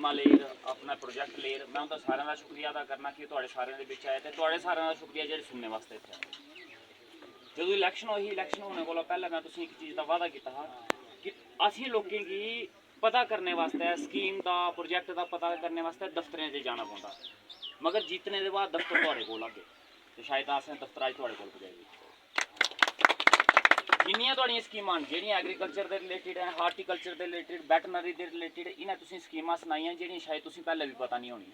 ਸਕੀਮਾਂ ਲੇਰ अपना प्रोजेक्ट लेर मैं उनका सारे का शुक्रिया अदा करना कि तुहाडे सारे के विच आए तो तुहाडे सारे का शुक्रिया जो सुनने वास्ते इत्थे आए। जो इलैक्शन हुई इलैक्शन होने को पहले मैं तुसीं एक चीज़ का वादा किया कि असीं लोकें गी पता करने वास्ते स्कीम का प्रोजेक्ट का पता करने वास्ते दफ्तरें च जाना पौंदा, मगर जीतने के बाद दफ्तर तुहाडे कोल आगे तो शायद असें दफ्तर अज तुहाडे कोल पजाई जिन्नियां तुहाड़ियां स्कीमां जेहड़ियां एग्रीकल्चर के रिलेटिड है, हार्टीकल्चर के रिलेटिड, वैटनरी के रिलेटिड इन्हें तुसीं स्कीमां सनाइयां जेहड़ियां शायद तुसीं पहले भी पता नहीं होनी।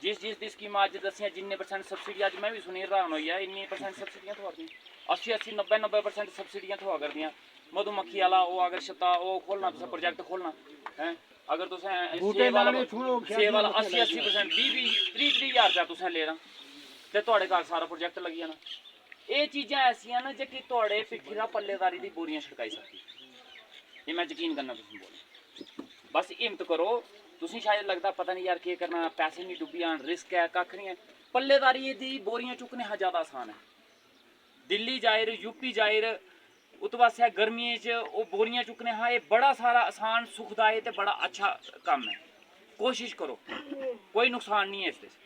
जिस दी स्कीमां अज दसियां जिन्ने परसेंट सबसिडी अज मैं भी सुनी हैरान होई है इन्नी परसेंट सबसिडियां थोआ दियां 80-80 90-90% सबसिडियां थोआ करदियां। मधुमक्खी वाला वो अगर छत्ता वो खोलना तुसें प्रोजेक्ट खोलना है अगर तुसें सेब वाला 80-80% 20-30 हज़ार रुपया तुसें लेना ते तुहाडे घर सारा प्रोजेक्ट लगी जाना। ये चीज़ां ऐसियां न जो कि तुहाडे पिट्ठी दा पल्लेदारी दी बोरियां छड़काई सकदी, ये मैं यकीन करना तुसीं बोल बस हिम्मत करो। तुसीं शायद लगदा पता नहीं यार केह् करना, पैसे नहीं डुब्बी जान, रिस्क है कक्ख नहीं है। पल्लेदारी दी बोरियां चुकने हा ज़्यादा आसान है। दिल्ली जाहिर यूपी जाहिर उत पास्से गर्मियें च वो बोरियां चुकने हा ये बड़ा सारा आसान सुखदायक ते बड़ा अच्छा कम्म है। कोशिश करो, कोई नुकसान नहीं है इसदे।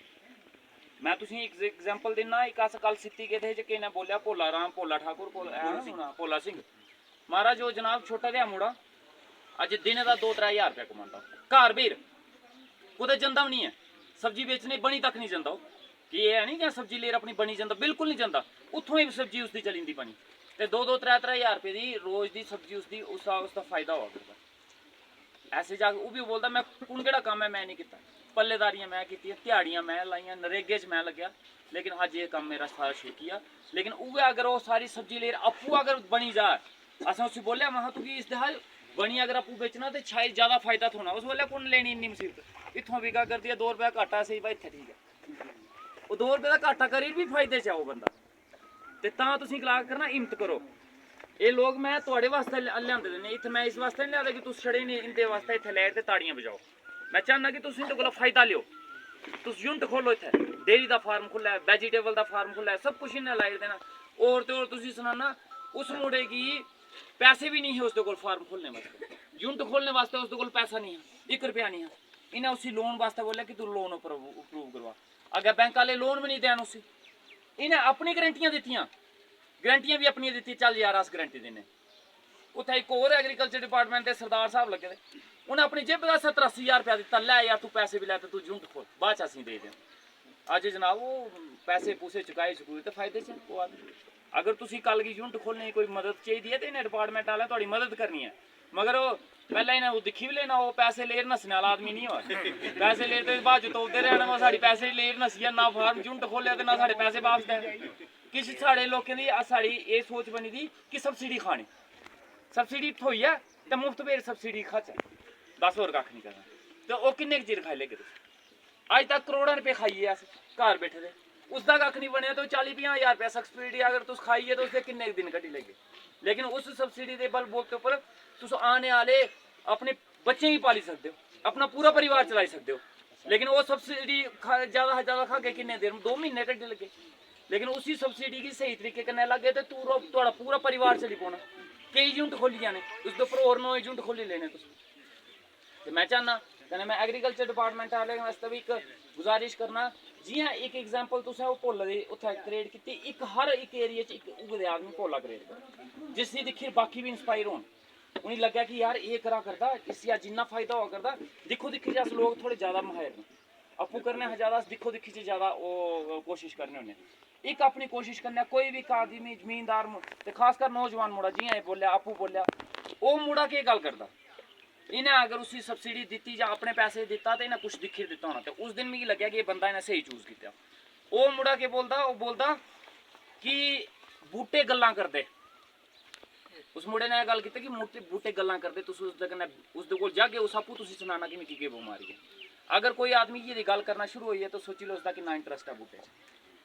मैं तुसीं एक एग्जाम्पल दिना, एक अस कल सित्ती गेदे हे किने बोलिया भोला राम भोला ठाकुर भोला सिंह महाराज वो जनाब छोटा जेहा मुड़ा अज दिने का 2-3 हज़ार रुपया कमांदा घर बेर कुदै जंदा भी नहीं है, सब्जी बेचने बनी तक नहीं जंदा कि ये है नहीं कि सब्जी लेर अपनी बनी जंदा, बिल्कुल नहीं जंदा। उत्थों ही सब्जी उसकी चली जंदी बनी ते 2-2 3 हज़ार रुपये की रोज़ की सब्जी उसका फायदा हुआ करता। ऐसे जाके वो भी बोलता मैं हूँ केड़ा कम्म है मैं नहीं किया, पल्लेदारियां मैं की, ध्याड़ियां मैं लाइया, नरेगे च मैं लग्या, लेकिन अज ये कम्म मेरा सारा छुड़किया। लेकिन उ'ऐ अगर वो सारी सब्जी लेर आपूं अगर बनी जाए, असें उसी बोलिया महा तुगी इसदा बनी अगर आपूं बेचना तो शायद ज़्यादा फायदा थोना। उस बोलिया कुन लेनी इन्नी मुसीबत, इत्थों बिका करदी है 2 रुपया घाटा सही भाई इत्थे ठीक है। वो 2 रुपये का घाटा करी भी फायदे च आओ बंदा ते तां तुसीं गला करना हिम्मत करो। ये लोग मैं तुहाडे वास्ते लिआंदे ने इत्थे, मैं इस वास्ते नहीं लिआंदा कि तुस छड़े नहीं इंदे वास्ते इत्थे लै ते ताड़ियां बजाओ। मैं चाहना कि तुस इंदे कोला फायदा लियो। तुस यूनिट खोलो इत्थे, डेयरी का फार्म खुल्ला है, वैजीटेबल का फार्म खुल्ला है, सब कुछ इन्हें लाई देना। और तो और तुसीं सनाना उस मुड़े की पैसे भी नहीं है उसदे कोल फार्म खोलने वास्ते, यूनिट खोलने वास्ते उसदे कोल पैसा नहीं है, 1 रुपया नहीं है। इन्हें उसी लोन वास्ते बोलिया कि तू लोन अप्रूव करवा, अगर बैंक वाले लोन भी नहीं देन उसी। इन्हें अपनी गारंटियां दित्तियां, गारंटियां भी अपनी दी, चल यार अस गारंटी देने। उत्थे एक होर एग्रीकल्चर डिपार्टमेंट के सरदार साहब लगे दे, उन्हें अपनी जेब का 70-80 हज़ार रुपया दिता, लै यार तू पैसे भी लै तू यूनिट खोल बाद च असीं दे दें। अज जनाब वो पैसे पूसे चुकाए तो फायदे च पवा दे। अगर तुसीं कल गी यूनिट खोलने की कोई मदद चाहिए तो इन्हें डिपार्टमेंट वाले तुहाड़ी मदद करनी है, मगर पहले इन्हें दिक्खी भी लेना वो पैसे लेर नस्सने वाला आदमी नहीं हो। पैसे ले तो बाद च तोड़ते रहना वो साढ़े पैसे लेर नस्सिया ना फार्म यूनिट खोलिया तो ना साढ़े पैसे वापस दें। किश साढ़े लोगों की साड़ी ये सोच बनी दी कि सबसिडी खानी, सबसिडी थ्होई है तो मुफ्त बेर सबसिडी खाचै बस होर कक्ख नहीं करना। तो वो किन्ने चिर खाई लेगे तुस? अज तक करोड़ां रुपये खाइए अस घर बैठे दे, उसका कक्ख नहीं बनया। तो 40-50 हज़ार रुपया सबसिडी अगर तुस खाइए तो उसके किन्ने दिन कड्ढी लेगे। लेकिन उस सबसिडी के बल बोलते उपर तुस आने आह्ले अपने बच्चें गी पाली सकते हो, अपना पूरा परिवार चलाई सकते हो। लेकिन वो सबसिडी ज़्यादा से ज़्यादा खागे किन्ने दिन 2 महीने कड्ढी लगे। लेकिन उसी सबसिडी की सही तरीके कन्नै लगे तो तुहाड़ा पूरा परिवार चली पौना। कई यूनिट खोली जाने उसके उपर होर 9 यूनिट खोली लेने तुस। तो मैं चाहना कन्नै मैं एग्रीकल्चर डिपार्टमेंट वाले वास्ते भी एक गुजारिश करना, जियां एक एग्जाम्पल तुसें वो भोला दी उत्थे क्रिएट कीती, एक हर एक एरिया च एक उ'ऐ आदमी भोला क्रिएट कर जिसकी दिक्खियै बाकी भी इंस्पायर होन। उनें लग्गेआ कि यार ये करा करदा इसी अज्ज जिन्ना फायदा होआ करदा। दिक्खो दिक्खी अस लोग थोड़े ज़्यादा माहिर न, आपूं करने हा ज़्यादा अस दिक्खो दिक्खी च ज़्यादा वो कोशिश करने होन्ने। एक अपनी कोशिश करने कोई भी आदमी जमीनदार ते खासकर नौजवान मुड़ा जियां बोलिया आपूं बोलिया वो मुड़ा केह् गल करदा, इन्हें अगर उसी सबसिडी दी या अपने पैसे दिता तो इन्हें कुछ दिक्खी दिता होना। तो उस दिन मिगी लग्या कि बंदा इन्हें सही चूज किया। वो मुड़ा के बोलता वो बोलता कि बूटे गल्लां करदे, उस मुड़े ने गल की कि बूटे गल्लां करदे, तुस उसदे कन्नै उसदे कोल जागे उस आपूं तुसीं सनाना कि मिगी केह् बमारी है। अगर कोई आदमी ये गल करना शुरू होई है तो सोची लो उसका किन्ना इंटरस्ट है बूटे च।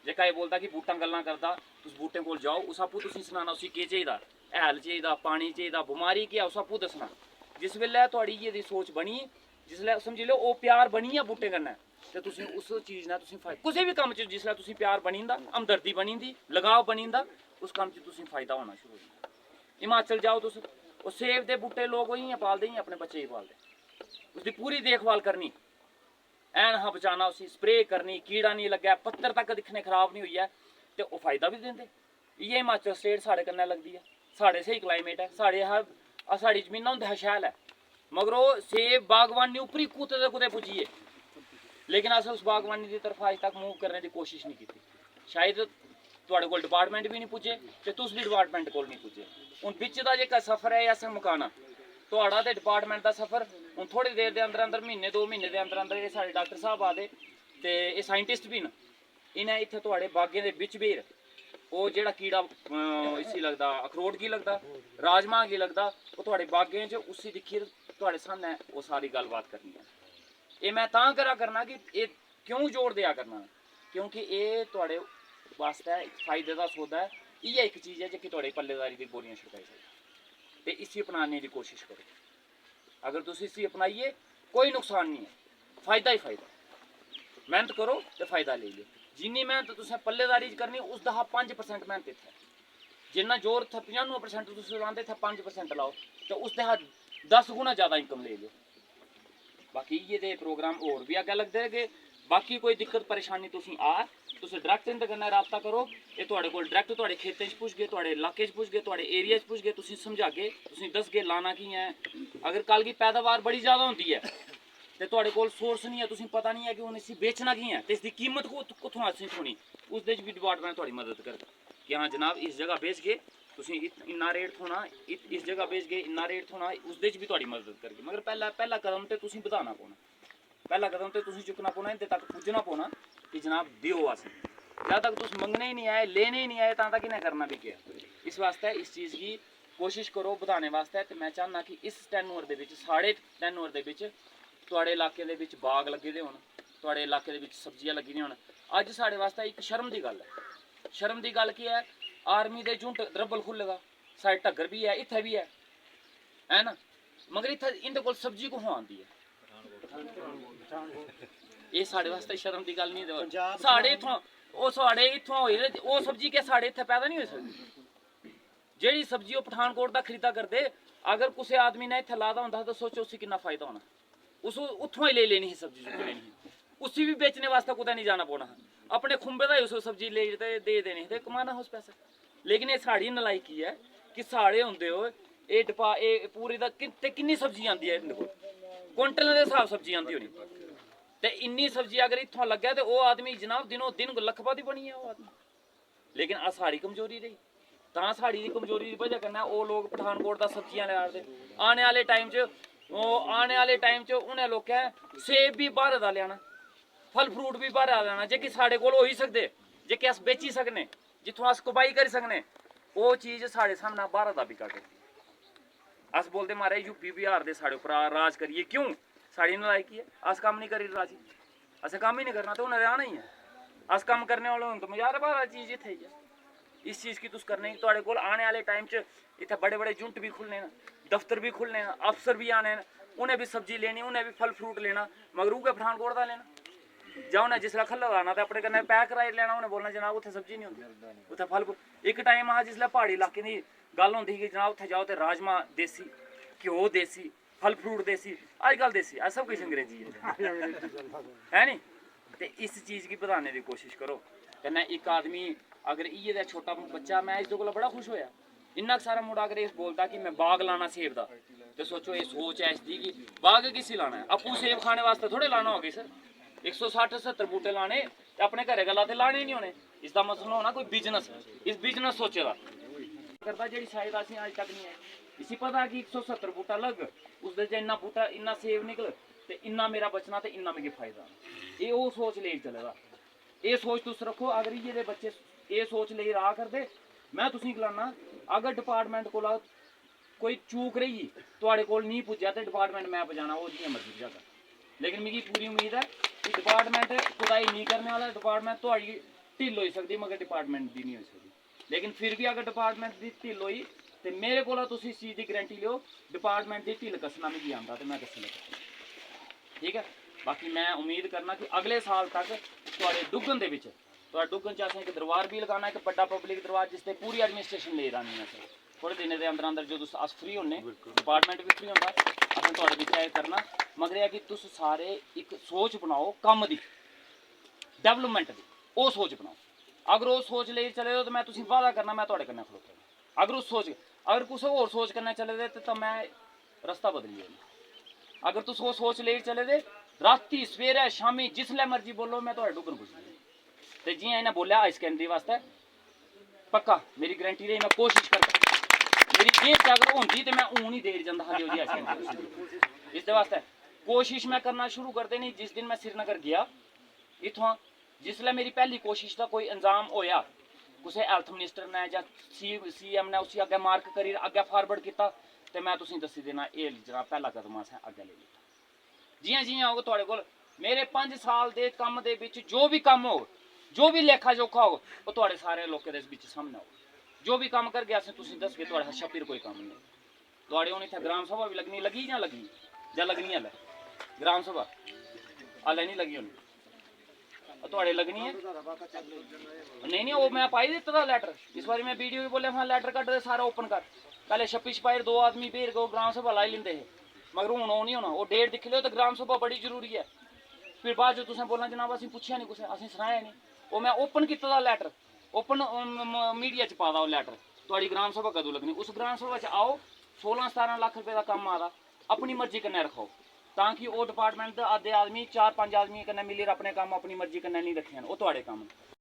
जेह्का एह् बोलदा कि बूटां गल्लां करदा, तुस बूटें कोल जाओ उस आपूं तुसीं सनाना उसी केह् चाहिदा, हैल चाहिदा, पानी चाहिदा, बमारी केह् है उस आपूं दस्सना। जिस वेल्लै तुहाड़ी ये सोच बनी, जिसलै समझी लो ओह् प्यार बनी आ बूटें कन्नै ते तुसीं उस चीज़ ने तुसीं कुसै भी कम्म च जिसलै तुसीं प्यार बनी जंदा, हमदर्दी बनी जंदी, लगाव बनी जंदा, उस कम्म च तुसीं फायदा होना शुरू होई जंदा। हिमाचल जाओ तुस, ओह् सेब दे बूटे लोग इ'यां पालदे इ'यां अपने बच्चे गी पालदे, उसदी पूरी देखभाल करनी। ਐਨ ਹਾਂ ਬਚਾਣਾ उसी स्प्रे करनी, कीड़ा नहीं लग्या, पत्तर तक दिखने खराब नहीं हुई है तो वो फायदा भी देंगे। ये हिमाचल स्टेट साढ़े कन्नै लगदी है, साढ़े स्हेई क्लाइमेट है, साढ़ी जमीनां होंदे शैल है, मगर वो सेब बागवानी उप्परी कुतै ते कुतै पुज्जिए, लेकिन अस उस बागवानी की तरफ अज तक मूव करने की कोशिश नहीं की। शायद तुहाडे कोल डिपार्टमेंट भी नहीं पुज्जे ते तुस भी डिपार्टमेंट कोल नहीं पुज्जे। हुण बिच दा जेह्का सफर है असें मुकाना, तुहाडा ते डिपार्टमेंट का सफर हुण थोड़ी देर के अंदर अंदर महीने 2 महीने के अंदर अंदर ये साढ़े डॉक्टर साहब आदे ते ये साइंटिस्ट भी न, इन्हें इत्थे तुहाडे बागें दे बिच बेर वो जेड़ा कीड़ा इसी लगदा, अखरोट गी लगदा, राजमा गी लगदा, वो तुहाडे बागें च उसी दिक्खियै तुहाडे सामने वो सारी गलबात करनी है। ये मैं तां करा करना कि ये क्यों जोर दिया करना, क्योंकि ये तुहाडे वास्ते फायदे का सौदा है। इ'यै एक चीज़ है जेह्की तुहाडे पल्लेदारी दी बोरियां छड़काई सकदी, ते इसी अपनाने की कोशिश करो। अगर तुम इसी अपनाइए कोई नुकसान नहीं है, फायदा ही फायदा। मेहनत करो तो फायदा ले लो। जिन्नी मेहनत तुसें पल्लेदारी करनी उसदा 5% मेहनत इत्थै, जिन्ना जोर इत्थै 95% तुस लांदे इत्थै 5% लाओ तो उसदे 10 गुना ज़्यादा इनकम ले लो। बाकी इ'यै दे प्रोग्राम होर भी अग्गें लगदे रहे। बाकी कोई दिक्कत परेशानी तुसीं तुस डायरैक्ट इंदे कन्नै राबता करो, ये तुहाडे कोल डायरैक्ट तुहाडे खेतें च पुजगे, तुहाडे इलाके च पुजगे, तुहाडे एरिया च पुजगे, तुसीं समझागे, तुसीं दसगे लाना कि'यां है। अगर कल की पैदावार बड़ी ज़्यादा होंदी है तो तुहाडे कोल सोर्स नहीं है, तुसीं पता नहीं है कि हुण इसी बेचना कि'यां है ते इसदी कीमत कुत्थों असें थ्होनी, उसदे च भी डिपार्टमेंट तुहाडी मदद करग कि हाँ जनाब इस जगह बेचगे तुसीं इन्ना रेट थ्होना, इस जगह बेचगे इन्ना रेट थ्होना, उसदे च भी तुहाडी मदद करगे। मगर पहला कदम तो तुसीं बधाना पौना, पहला कदम तो तुसीं चुकना पौना, इंदे तक पुज्जना पौना कि जनाब दिओ असें। जद तक तुस मंगने ही नहीं आए, लेने ही नहीं आए, तां तक इन्हें करना भी क्या। इस वास्ते इस चीज़ की कोशिश करो बधाने वास्ते। तो मैं चाहना कि इस टैनूअर दे विच, साढ़े टैनूअर दे विच तुहाडे इलाके दे विच बाग लगे दे होण, तुहाडे इलाके दे विच सब्जियां लगी दियां होण। अज साढ़े वास्ते एक शर्म की गल है। शर्म की गल की है, आर्मी दे झुंड रब्बल खुल्लेगा, साढ़े ढग्गर भी है, इत्थे भी है ना, मगर इत्थे इंदे कोल सब्जी कुत्थों आंदी है। ये साढ़े वास्ते शर्म की गल नहीं। साढ़े इत्थों ਉਹ ਸਾਡੇ ਇੱਥੋਂ ਹੋਈ ਉਹ ਸਬਜ਼ੀ ਕਿ ਸਾਡੇ ਇੱਥੇ ਪੈਦਾ ਨਹੀਂ ਹੋ ਸਕਦੀ। ਜਿਹੜੀ ਸਬਜ਼ੀ ਉਹ ਪਠਾਨਕੋਟ ਦਾ ਖਰੀਦਾ ਕਰਦੇ, ਅਗਰ ਕਿਸੇ ਆਦਮੀ ਨੇ ਇੱਥੇ ਲਾਦਾ ਹੁੰਦਾ ਤਾਂ ਸੋਚੋ ਉਸੇ ਕਿੰਨਾ ਫਾਇਦਾ ਹੋਣਾ। ਉਸ ਉੱਥੋਂ ਹੀ ਲੈ ਲੈਣੀ ਸੀ ਸਬਜ਼ੀ, ਚੁੱਕ ਲੈਣੀ ਸੀ, ਉਸੇ ਵੀ ਵੇਚਣੇ ਵਾਸਤੇ ਕੁਦੇ ਨਹੀਂ ਜਾਣਾ ਪਉਣਾ, ਆਪਣੇ ਖੁੰਬੇ ਦਾ ਹੀ ਉਸ ਸਬਜ਼ੀ ਲੈ ਤੇ ਦੇ ਦੇਣੀ ਤੇ ਕਮਾਣਾ ਉਸ ਪੈਸਾ। ਲੇਕਿਨ ਇਹ ਸਾਡੀ ਨਲਾਇਕੀ ਹੈ ਕਿ ਸਾਡੇ ਹੁੰਦੇ ਹੋ ਇਹ ਪੂਰੀ ਦਾ ਕਿੰਨੀ ਸਬਜ਼ੀ ਆਉਂਦੀ ਹੈ ਇਹਦੇ ਕੋਲ, ਕੁਇੰਟਲ ਦੇ ਹਿਸਾਬ ਸਬਜ਼ੀ ਆਉਂਦੀ ਹੋਣੀ। ਤੇ ਇੰਨੀ ਸਬਜ਼ੀ ਅਗਰ ਇੱਥੋਂ ਲੱਗਿਆ ਤੇ ਉਹ ਆਦਮੀ ਜਨਾਬ ਦਿਨੋਂ ਦਿਨ ਲੱਖਪਤੀ ਬਣੀ ਹੈ ਉਹ ਆਦਮੀ। ਲੇਕਿਨ ਆ ਸਾਡੀ ਕਮਜ਼ੋਰੀ ਰਹੀ, ਤਾਂ ਸਾਡੀ ਦੀ ਕਮਜ਼ੋਰੀ ਦੀ ਵਜ੍ਹਾ ਕਰਨਾ ਉਹ ਲੋਕ ਪਠਾਨਕੋਟ ਦਾ ਸਬਜ਼ੀਆਂ ਲਿਆਦੇ। ਆने वाले टाइम च उन्हें लोकें सेब भी बाहर दा लियाना, फल फ्रूट भी बाहर दा लेना, जेह्की साढ़े कोल होई सकदे, जेह्के अस बेची सकने, जित्थों अस कमाई करी सकने, वो चीज़ साढ़े सामने बाहर दा बिका करदी। अस बोलते महाराज यूपी बिहार दे साढ़े उप्पर राज करिए, क्यों? साड़ी नलायकी है, अस कम्म नहीं करी राजी, असें कम्म ही नहीं करना तो उन्हें आना ही है। अस कम्म करने वाले होन तो मज़ार बाहर चीज़ इत्थे ही है। इस चीज़ की तुस करने की तुहाडे कोल आने वाले टाइम च इत्थे बड़े बड़े यूनिट भी खुलने न, दफ्तर भी खुलने न, अफसर भी आने न, उन्हें भी सब्जी लेनी, उन्हें भी फल फ्रूट लेना, मगर उ'ऐ पठानकोट दा लेना। जां उन्हें जिसलै खल्ला आना तो अपने कन्नै पैक कराई लेना, उन्हें बोलना जनाब उत्थे सब्जी नहीं होंदी, उत्थे फल फ्रूट। एक टाइम हा जिसलै प्हाड़ी इलाके दी गल होंदी ही कि जनाब उत्थे जाओ तो राजमा देसी, घ्यो देसी, फल फ्रूट देसी। अजकल देसी अज सब किश अंग्रेजी है नी। तो इस चीज़ की बधाने की कोशिश करो। कन्नै एक आदमी अगर इ'यै दा छोटा बच्चा, मैं इसदे कोला बड़ा खुश होया, इन्ना सारा मुड़ा अगर इस बोलता कि मैं बाग लाना सेब दा, तो सोचो ये सोच है इसदी कि बाग किसी लाना है, आपूं सेब खाने वास्ते थोड़े लाना होगा सर। 160-70 बूटे लाने अपने घरे गल्ला ते लाने नहीं होने। इसका मतलब होना कोई बिजनेस, इस बिजनेस सोचे दा करदा जेह्ड़ी शायद असें अज तक नहीं है। इसी पता है कि 170 बूटा लग, उसदे च इन्ना बूटा इन्ना सेब निकल ते इन्ना मेरा बचना ते इन्ना मिगी फायदा। ये ओह् सोच लेई चले दा। ये सोच तुस रखो। अगर इ'यै दे बच्चे ये सोच लेई रहा करदे, मैं तुसें गलाना अगर डिपार्टमेंट कोला कोई चूक रही तुहाडे कोल नहीं पुज्जा ते डिपार्टमेंट मैं पजाना ओह् जियां मर्जी पजागा। लेकिन मिगी पूरी उम्मीद है कि डिपार्टमेंट खुदाई नहीं करने वाला, डिपार्टमेंट तुहाडी ढिल्ल होई सकदी मगर डिपार्टमेंट दी नहीं होई सकदी। लेकिन फिर भी अगर डिपार्टमेंट दी ढिल्ल होई तो मेरे कोला तुसीं इस चीज़ की गारंटी लियो, डिपार्टमेंट दी ढिल्ल कसना मिगी आंदा ते मैं कस्सी लगा। ठीक है। बाकी मैं उम्मीद करना कि अगले साल तक तुहाडे डुग्गन दे विच, तुहाडे डुग्गन च असें एक दरबार भी लगाना, एक बड़ा पब्लिक दरबार जिसते पूरी एडमिनिस्ट्रेशन ले आनी है। थोड़े दिनें दे अंदर अंदर जो अस फ्री होने डिपार्टमेंट भी फ्री होंदा असें थोड़े बिच करना मगर यह कि तुस सारे एक सोच बनाओ कम दी डेवलपमेंट दी वो सोच बनाओ अगर वो सोच ले चले तो मैं तुसीं वादा करना मैं थोड़े कन्नै खड़ोता अगर उस सोच अगर कुछ होर सोच कन्नै चले दे तो मैं रस्ता बदली देना अगर तुस वो सोच ले चले दे राती सवेरे शामी जिसलै मर्जी बोलो मैं थोड़े डुग्गर पुज्जी ते जियां इन्हें बोलिया हाई सकैंडरी वास्ते पक्का मेरी गारंटी रही मैं कोशिश करता मेरी जेब च अगर होंदी तो मैं हून ही देर जांदा हा हाई सकैंडरी इसदे वास्ते कोशिश मैं करना शुरू कर देनी जिस दिन मैं श्रीनगर गया इत्थुआं जिसलै मेरी पहली कोशिश का कोई अंजाम होया कुसै हेल्थ मिनिस्टर ने या CM ने उसी अग्गे मार्क करी अग्गे फारवर्ड किया तो मैं तुसीं दस्सी देना ये जनाब पहला कदम असें अग्गे ले लिया जियां जियां होग थोड़े कोल मेरे 5 साल के कम दे विच जो भी कम हो जो भी लेखा जोखा हो वो थोड़े सारे लोगों के बिच सामने हो जो भी कम करगे असें तुसीं दसगे थोड़े छप्पी कोई कम नहीं थोड़े हूँ इत्थे ग्राम सभा भी लगनी लगी जां लगनी हल्ले ग्राम सभा हल्ले नहीं लगी होनी थोड़े लगनी है नहीं वो मैं पाई दिता था लैटर इस बारी मैं वीडियो भी बोले हाँ लैटर कट दे सारा ओपन कर पहले छप्पी छपाई 2 आदमी भेज के ग्राम सभा लाई लेंदे हे मगर हूँ वो नहीं होना वो डेट दिक्खी लो तो ग्राम सभा बड़ी जरूरी है फिर बाद जो तुसें बोलना जनाब असें पुच्छेआ नहीं कुछ असें सनाया नहीं वो मैं ओपन कीता दा लैटर ओपन मीडिया च पा दा वो लैटर थोड़ी ग्राम सभा कदों लगनी उस ग्राम सभा च आओ 16-17 लाख रुपए का कम्म आ दा अपनी मर्जी कन्नै रखाओ ताकि वो डिपार्टमेंट दे आधे आदमी 4-5 आदमी कन्नै मिलियै अपने कम्म अपनी मर्जी कन्नै नहीं रखे वो थोड़े कम्म